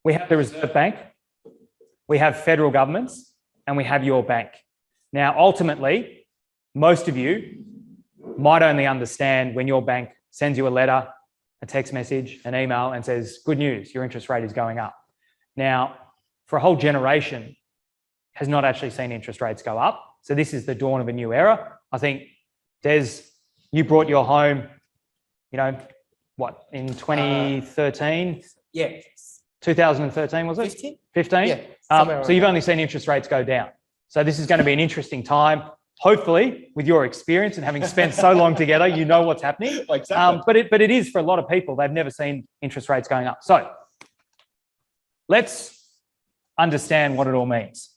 We have the Reserve Bank, we have federal governments, and we have your bank. Now, ultimately, most of you might only understand when your bank sends you a letter, a text message, an email, and says, good news, your interest rate is going up. Now, for a whole generation, has not actually seen interest rates go up. So this is the dawn of a new era. I think, Des, you brought your home, you know, what, in 2013? Yeah. 2013, was it? 15? 15? Yeah. So you've only seen interest rates go down. So this is going to be an interesting time. Hopefully, with your experience and having spent so long together, you know what's happening. Exactly. But it is for a lot of people. They've never seen interest rates going up. So let's understand what it all means.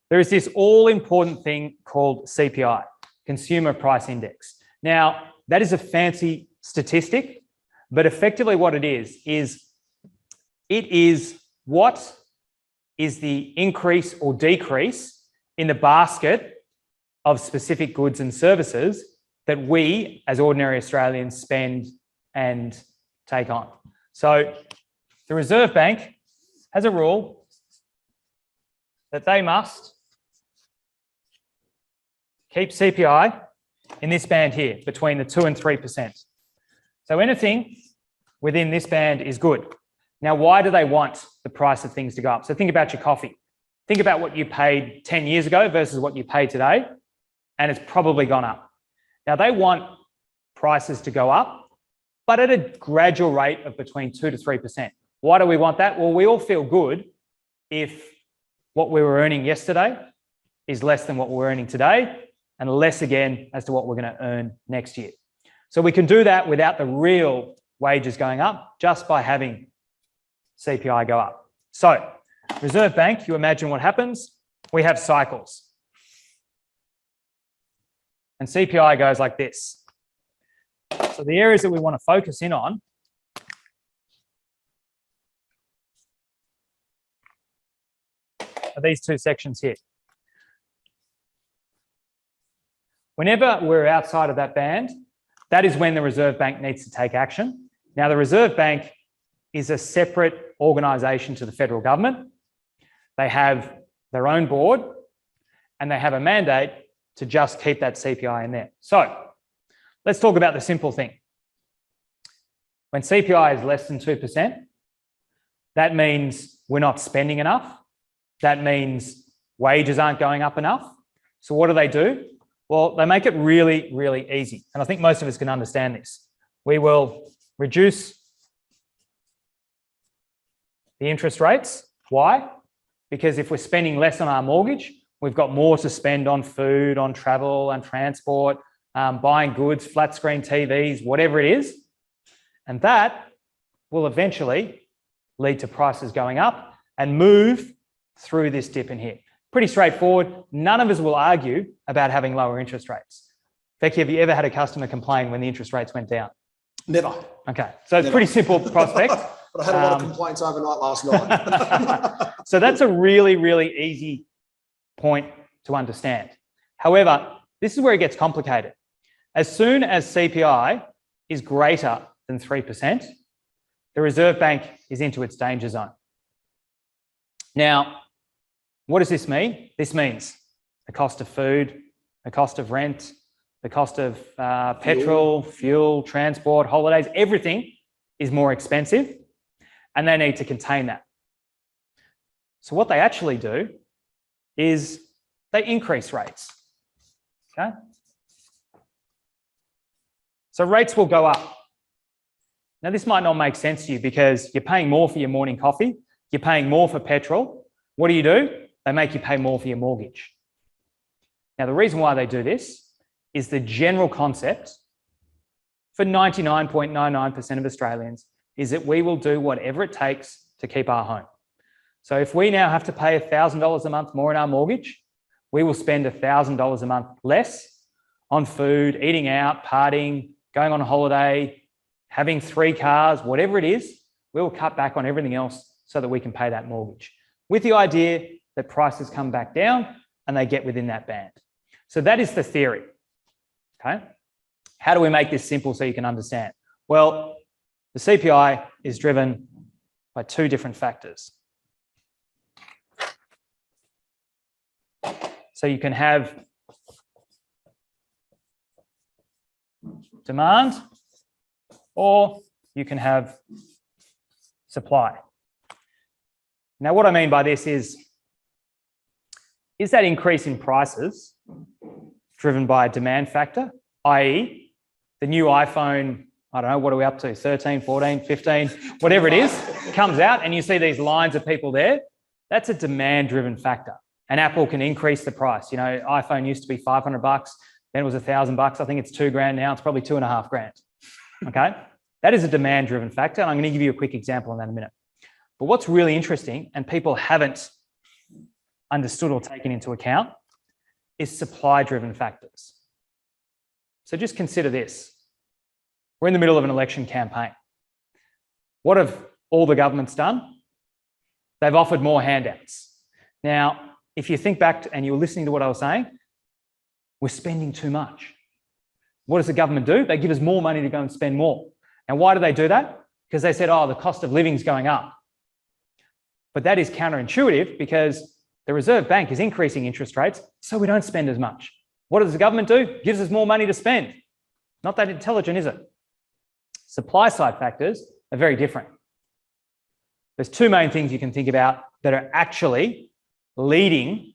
There is this all-important thing called CPI, Consumer Price Index. Now, that is a fancy statistic, but effectively what it is what is the increase or decrease in the basket of specific goods and services that we, as ordinary Australians, spend and take on. So the Reserve Bank has a rule that they must keep CPI in this band here, between the 2 and 3%. So anything within this band is good. Now, why do they want the price of things to go up? So think about your coffee. Think about what you paid 10 years ago versus what you pay today, and it's probably gone up. Now, they want prices to go up, but at a gradual rate of between 2 to 3%. Why do we want that? Well, we all feel good if what we were earning yesterday is less than what we're earning today, and less again as to what we're going to earn next year. So we can do that without the real wages going up, just by having CPI go up. So Reserve Bank, you imagine what happens. We have cycles. And CPI goes like this. So the areas that we want to focus in on are these two sections here. Whenever we're outside of that band, that is when the Reserve Bank needs to take action. Now, the Reserve Bank is a separate organisation to the federal government. They have their own board and they have a mandate to just keep that CPI in there. So let's talk about the simple thing. When CPI is less than 2%, that means we're not spending enough. That means wages aren't going up enough. So what do? Well, they make it really, really easy. And I think most of us can understand this. We will reduce the interest rates. Why? Because if we're spending less on our mortgage, we've got more to spend on food, on travel and transport, buying goods, flat screen TVs, whatever it is. And that will eventually lead to prices going up and move through this dip in here. Pretty straightforward. None of us will argue about having lower interest rates. Becky, have you ever had a customer complain when the interest rates went down? Never. Okay, so it's a pretty simple prospect. But I had a lot of complaints overnight last night. So that's a really, really easy point to understand. However, this is where it gets complicated. As soon as CPI is greater than 3%, the Reserve Bank is into its danger zone. Now, what does this mean? This means the cost of food, the cost of rent, the cost of petrol, fuel, transport, holidays, everything is more expensive, and they need to contain that. So what they actually do is they increase rates, okay? So rates will go up. Now, this might not make sense to you because you're paying more for your morning coffee, you're paying more for petrol. What do? They make you pay more for your mortgage. Now, the reason why they do this is the general concept for 99.99% of Australians is that we will do whatever it takes to keep our home. So if we now have to pay $1,000 a month more in our mortgage, we will spend $1,000 a month less on food, eating out, partying, going on a holiday, having 3 cars, whatever it is, we will cut back on everything else so that we can pay that mortgage, with the idea that prices come back down and they get within that band. So that is the theory, okay? How do we make this simple so you can understand? Well, the CPI is driven by two different factors. So you can have demand or you can have supply. Now, what I mean by this is that increase in prices driven by a demand factor, i.e. the new iPhone, I don't know, what are we up to, 13, 14, 15, whatever it is, comes out and you see these lines of people there, that's a demand-driven factor. And Apple can increase the price. You know, iPhone used to be $500, then it was $1,000. I think it's $2,000 now, it's probably $2,500, okay? That is a demand-driven factor, and I'm gonna give you a quick example on that in a minute. But what's really interesting, and people haven't understood or taken into account, is supply-driven factors. So just consider this. We're in the middle of an election campaign. What have all the governments done? They've offered more handouts. Now, if you think back and you were listening to what I was saying, we're spending too much. What does the government do? They give us more money to go and spend more. And why do they do that? Because they said, oh, the cost of living is going up. But that is counterintuitive because the Reserve Bank is increasing interest rates, so we don't spend as much. What does the government do? Gives us more money to spend. Not that intelligent, is it? Supply side factors are very different. There's two main things you can think about that are actually leading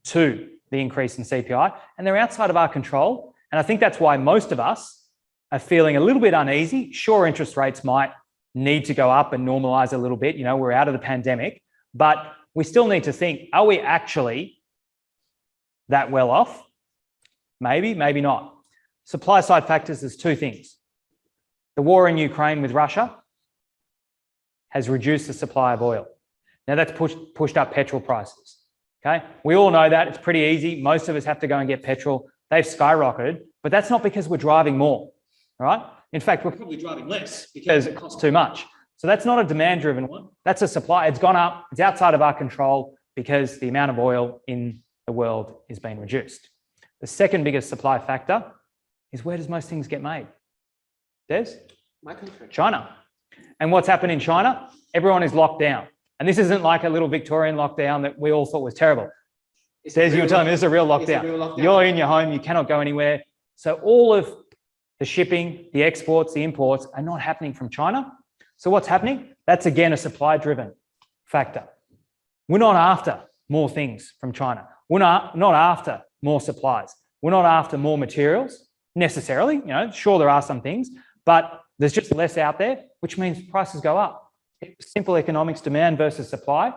to the increase in CPI, and they're outside of our control. And I think that's why most of us are feeling a little bit uneasy. Sure, interest rates might need to go up and normalize a little bit. You know, we're out of the pandemic, but we still need to think, are we actually that well off? Maybe, maybe not. Supply side factors, there's two things. The war in Ukraine with Russia has reduced the supply of oil. Now that's pushed up petrol prices, okay? We all know that, it's pretty easy. Most of us have to go and get petrol. They've skyrocketed, but that's not because we're driving more, all right? In fact, we're probably driving less because it costs too much. So that's not a demand-driven one. That's a supply. It's gone up. It's outside of our control because the amount of oil in the world is being reduced. The second biggest supply factor is where does most things get made? Des? My country. China. And what's happened in China? Everyone is locked down. And this isn't like a little Victorian lockdown that we all thought was terrible. Des, you were telling me this is a real lockdown. You're in your home, you cannot go anywhere. So all of the shipping, the exports, the imports are not happening from China. So what's happening? That's again a supply-driven factor. We're not after more things from China. We're not after more supplies. We're not after more materials necessarily. You know, sure there are some things, but there's just less out there, which means prices go up. Simple economics, demand versus supply.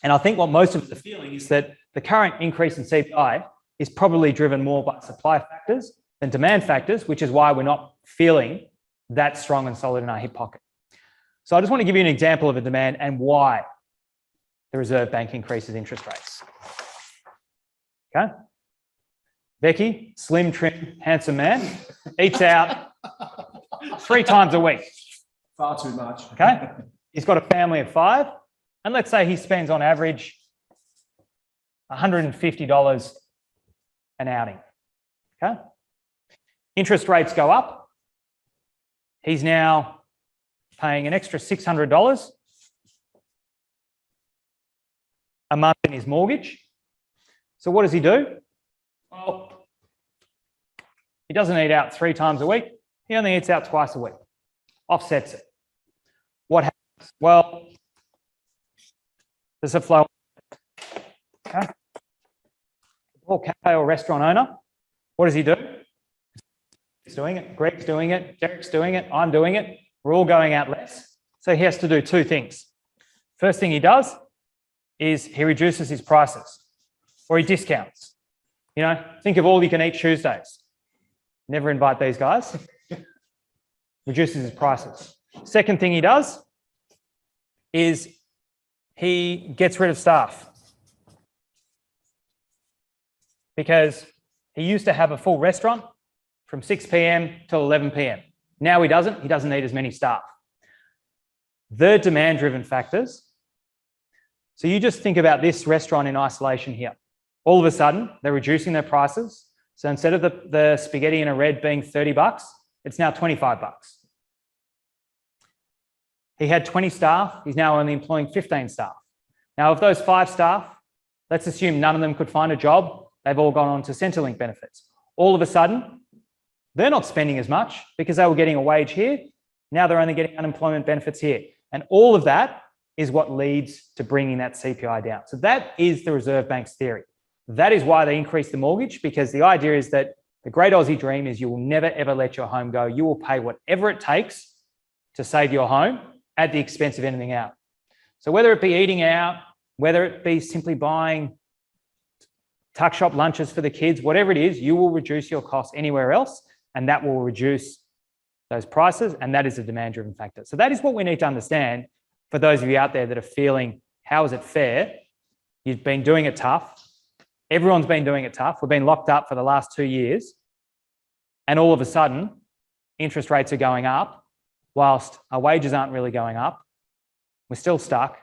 And I think what most of us are feeling is that the current increase in CPI is probably driven more by supply factors than demand factors, which is why we're not feeling that strong and solid in our hip pocket. So I just want to give you an example of a demand and why the Reserve Bank increases interest rates. Okay. Becky, slim, trim, handsome man, eats out 3 times a week. Far too much. Okay. He's got a family of 5. And let's say he spends on average $150 an outing. Okay. Interest rates go up. He's now paying an extra $600 a month in his mortgage. So what does he do? Well, he doesn't eat out 3 times a week. He only eats out twice a week. Offsets it. What happens? Well, there's a flow. Okay. The poor cafe or restaurant owner, what does he do? He's doing it. Greg's doing it. Derek's doing it. I'm doing it. We're all going out less. So he has to do 2 things. First thing he does is he reduces his prices or he discounts. You know, think of all you can eat Tuesdays. Never invite these guys. Reduces his prices. Second thing he does is he gets rid of staff. Because he used to have a full restaurant from 6 p.m. till 11 p.m. Now he doesn't need as many staff. The demand-driven factors. So you just think about this restaurant in isolation here. All of a sudden, they're reducing their prices. So instead of the spaghetti in a red being $30, it's now $25. He had 20 staff. He's now only employing 15 staff. Now, of those 5 staff, let's assume none of them could find a job. They've all gone on to Centrelink benefits. All of a sudden, they're not spending as much because they were getting a wage here. Now they're only getting unemployment benefits here. And all of that is what leads to bringing that CPI down. So that is the Reserve Bank's theory. That is why they increased the mortgage, because the idea is that the great Aussie dream is you will never, ever let your home go. You will pay whatever it takes to save your home at the expense of anything out. So whether it be eating out, whether it be simply buying tuck shop lunches for the kids, whatever it is, you will reduce your costs anywhere else, and that will reduce those prices, and that is a demand-driven factor. So that is what we need to understand for those of you out there that are feeling, how is it fair? You've been doing it tough. Everyone's been doing it tough. We've been locked up for the last 2 years, and all of a sudden, interest rates are going up, whilst our wages aren't really going up. We're still stuck.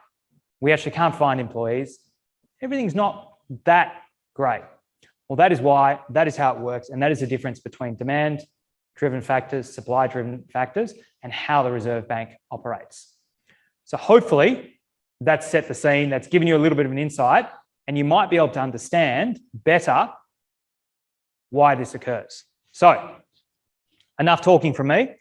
We actually can't find employees. Everything's not that great. Well, that is why, that is how it works, and that is the difference between demand-driven factors, supply-driven factors, and how the Reserve Bank operates. So hopefully that's set the scene, that's given you a little bit of an insight, and you might be able to understand better why this occurs. So, enough talking from me.